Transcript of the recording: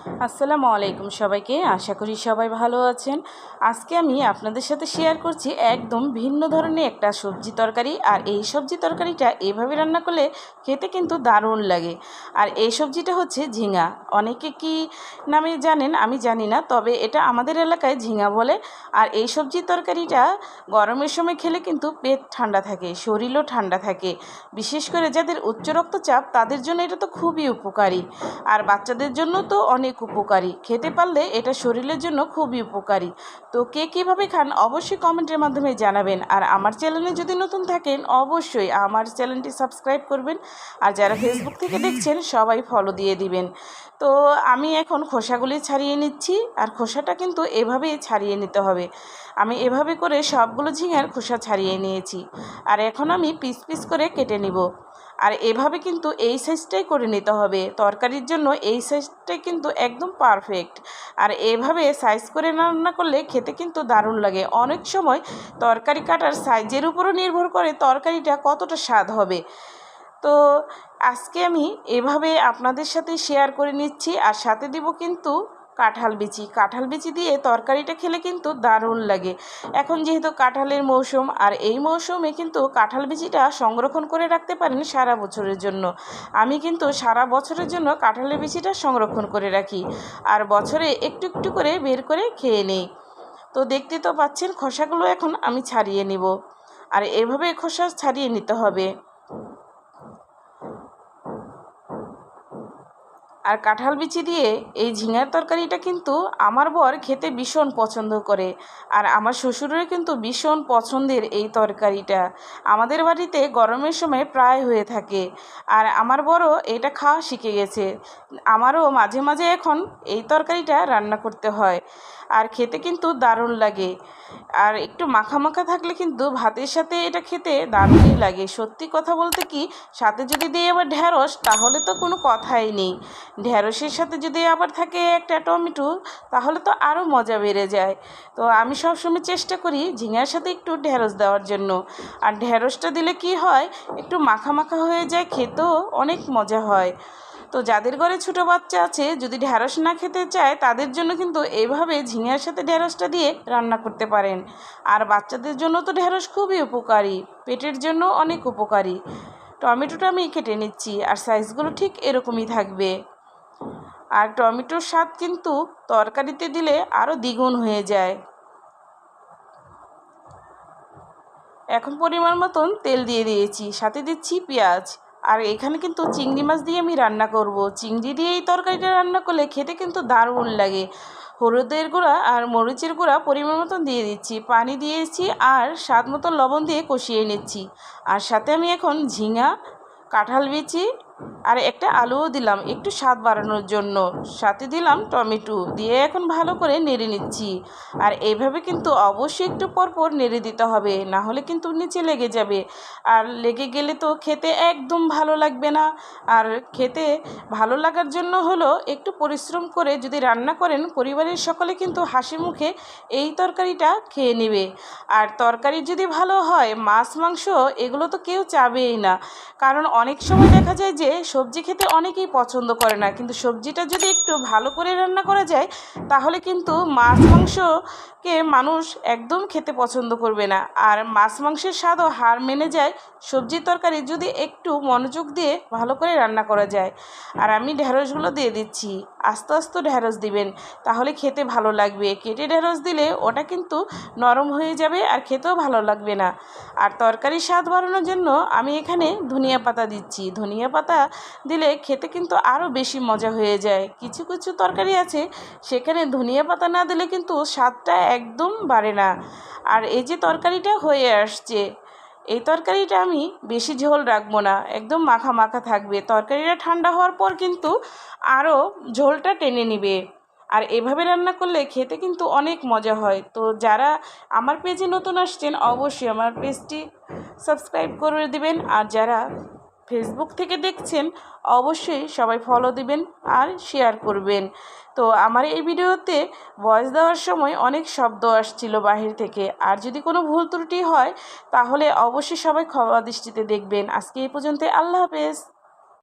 আসসালামু আলাইকুম সবাইকে। আশা করি সবাই ভালো আছেন। আজকে আমি আপনাদের সাথে শেয়ার করছি একদম ভিন্ন ধরনের একটা সবজি তরকারি। আর এই সবজি তরকারিটা এভাবে রান্না করলে খেতে কিন্তু দারুণ লাগে। আর এই সবজিটা হচ্ছে ঝিঙা। অনেকে কি নামে জানেন আমি জানি না, তবে এটা আমাদের এলাকায় ঝিঙা বলে। আর এই সবজি তরকারিটা গরমের সময় খেলে কিন্তু পেট ঠান্ডা থাকে, শরীরও ঠান্ডা থাকে। বিশেষ করে যাদের উচ্চ রক্তচাপ তাদের জন্য এটা তো খুবই উপকারী। আর বাচ্চাদের জন্য তো অনেক উপকারী, খেতে পারলে এটা শরীরের জন্য খুবই উপকারী। তো কে কীভাবে খান অবশ্যই কমেন্টের মাধ্যমে জানাবেন। আর আমার চ্যানেলে যদি নতুন থাকেন অবশ্যই আমার চ্যানেলটি সাবস্ক্রাইব করবেন। আর যারা ফেসবুক থেকে দেখছেন সবাই ফলো দিয়ে দিবেন। তো আমি এখন খোসাগুলি ছাড়িয়ে নিচ্ছি। আর খোসাটা কিন্তু এভাবেই ছাড়িয়ে নিতে হবে। আমি এভাবে করে সবগুলো ঝিঙার খোসা ছাড়িয়ে নিয়েছি। আর এখন আমি পিস পিস করে কেটে নিব। আর এভাবে কিন্তু এই সাইজটাই করে নিতে হবে, তরকারির জন্য এই সাইজটাই কিন্তু একদম পারফেক্ট। আর এভাবে সাইজ করে রান্না করলে খেতে কিন্তু দারুণ লাগে। অনেক সময় তরকারি কাটার সাইজের উপরও নির্ভর করে তরকারিটা কতটা স্বাদ হবে। তো আজকে আমি এভাবে আপনাদের সাথে শেয়ার করে নিচ্ছি। আর সাথে দিব কিন্তু কাঁঠাল বিচি দিয়ে তরকারিটা খেলে কিন্তু দারুণ লাগে। এখন যেহেতু কাঁঠালের মৌসুম, আর এই মৌসুমে কিন্তু কাঁঠাল বিচিটা সংরক্ষণ করে রাখতে পারেন সারা বছরের জন্য। আমি কিন্তু সারা বছরের জন্য কাঁঠালের বিচিটা সংরক্ষণ করে রাখি। আর বছরে একটু একটু করে বের করে খেয়ে নিই। তো দেখতে তো পাচ্ছেন খোসাগুলো এখন আমি ছাড়িয়ে নিব। আর এভাবে খোসা ছাড়িয়ে নিতে হবে। আর কাঁঠাল বিচি দিয়ে এই ঝিঙার তরকারিটা কিন্তু আমার বর খেতে ভীষণ পছন্দ করে। আর আমার শ্বশুরের কিন্তু ভীষণ পছন্দের এই তরকারিটা। আমাদের বাড়িতে গরমের সময় প্রায় হয়ে থাকে। আর আমার বরও এটা খাওয়া শিখে গেছে। আমারও মাঝে মাঝে এখন এই তরকারিটা রান্না করতে হয়। আর খেতে কিন্তু দারুণ লাগে। আর একটু মাখা মাখা থাকলে কিন্তু ভাতের সাথে এটা খেতে দারুণই লাগে। সত্যি কথা বলতে কি, সাথে যদি দিই আবার ঢ্যাঁড়স তাহলে তো কোনো কথাই নেই। ঢ্যাঁড়সের সাথে যদি আবার থাকে একটা টমেটো তাহলে তো আরও মজা বেড়ে যায়। তো আমি সবসময় চেষ্টা করি ঝিঙার সাথে একটু ঢ্যাঁড়স দেওয়ার জন্য। আর ঢ্যাঁড়সটা দিলে কি হয়, একটু মাখা মাখা হয়ে যায়, খেতেও অনেক মজা হয়। তো যাদের ঘরে ছোটো বাচ্চা আছে, যদি ঢ্যাঁড়স না খেতে চায় তাদের জন্য কিন্তু এইভাবে ঝিঙার সাথে ঢ্যাঁড়সটা দিয়ে রান্না করতে পারেন। আর বাচ্চাদের জন্য তো ঢ্যাঁড়স খুবই উপকারী, পেটের জন্য অনেক উপকারী। টমেটোটা আমি কেটে নিচ্ছি, আর সাইজগুলো ঠিক এরকমই থাকবে। আর টমেটোর স্বাদ কিন্তু তরকারিতে দিলে আরও দ্বিগুণ হয়ে যায়। এখন পরিমাণ মতন তেল দিয়ে দিয়েছি, সাথে দিচ্ছি পেঁয়াজ। আর এখানে কিন্তু চিংড়ি মাছ দিয়ে আমি রান্না করব। চিংড়ি দিয়ে এই তরকারিটা রান্না করলে খেতে কিন্তু দারুণ লাগে। হলুদের গুঁড়া আর মরিচের গুঁড়া পরিমাণ মতন দিয়ে দিচ্ছি, পানি দিয়েছি, আর স্বাদ মতো লবণ দিয়ে কষিয়ে নিচ্ছি। আর সাথে আমি এখন ঝিঙা, কাঁঠাল বিচি আর একটা আলুও দিলাম একটু স্বাদ বাড়ানোর জন্য, সাথে দিলাম টমেটো দিয়ে এখন ভালো করে নেড়ে নিচ্ছি। আর এইভাবে কিন্তু অবশ্যই একটু পরপর নেড়ে দিতে হবে, না হলে কিন্তু নিচে লেগে যাবে। আর লেগে গেলে তো খেতে একদম ভালো লাগবে না। আর খেতে ভালো লাগার জন্য হলো একটু পরিশ্রম করে যদি রান্না করেন, পরিবারের সকলে কিন্তু হাসি মুখে এই তরকারিটা খেয়ে নেবে। আর তরকারি যদি ভালো হয়, মাছ মাংস এগুলো তো কেউ চাবেই না। কারণ অনেক সময় দেখা যায় যে সবজি খেতে অনেকেই পছন্দ করে না, কিন্তু সবজিটা যদি একটু ভালো করে রান্না করা যায় তাহলে কিন্তু মাছ মাংসকে মানুষ একদম খেতে পছন্দ করবে না। আর মাছ মাংসের স্বাদও হার মেনে যায় সবজি তরকারি যদি একটু মনোযোগ দিয়ে ভালো করে রান্না করা যায়। আর আমি ঢ্যাঁড়সগুলো দিয়ে দিচ্ছি, আস্তে আস্তে ঢ্যাঁড়স দিবেন, তাহলে খেতে ভালো লাগবে। কেটে ঢ্যাঁড়স দিলে ওটা কিন্তু নরম হয়ে যাবে আর খেতেও ভালো লাগবে না। আর তরকারির স্বাদ বাড়ানোর জন্য আমি এখানে ধনিয়া পাতা দিচ্ছি। ধনিয়া পাতা দিলে খেতে কিন্তু আরও বেশি মজা হয়ে যায়। কিছু কিছু তরকারি আছে সেখানে ধনিয়া পাতা না দিলে কিন্তু স্বাদটা একদম বাড়ে না। আর এই যে তরকারিটা হয়ে আসছে, এই তরকারিটা আমি বেশি ঝোল রাখবো না, একদম মাখা মাখা থাকবে। তরকারিটা ঠান্ডা হওয়ার পর কিন্তু আরও ঝোলটা টেনে নিবে। আর এভাবে রান্না করলে খেতে কিন্তু অনেক মজা হয়। তো যারা আমার পেজে নতুন আসছেন অবশ্যই আমার পেজটি সাবস্ক্রাইব করে দিবেন। আর যারা ফেসবুক থেকে দেখছেন অবশ্যই সবাই ফলো দিবেন আর শেয়ার করবেন। তো আমার এই ভিডিওতে ভয়েস দেওয়ার সময় অনেক শব্দ আসছিল বাহির থেকে। আর যদি কোনো ভুল ত্রুটি হয় তাহলে অবশ্যই সবাই ক্ষমা দৃষ্টিতে দেখবেন। আজকে এই পর্যন্ত, আল্লাহ হাফেজ।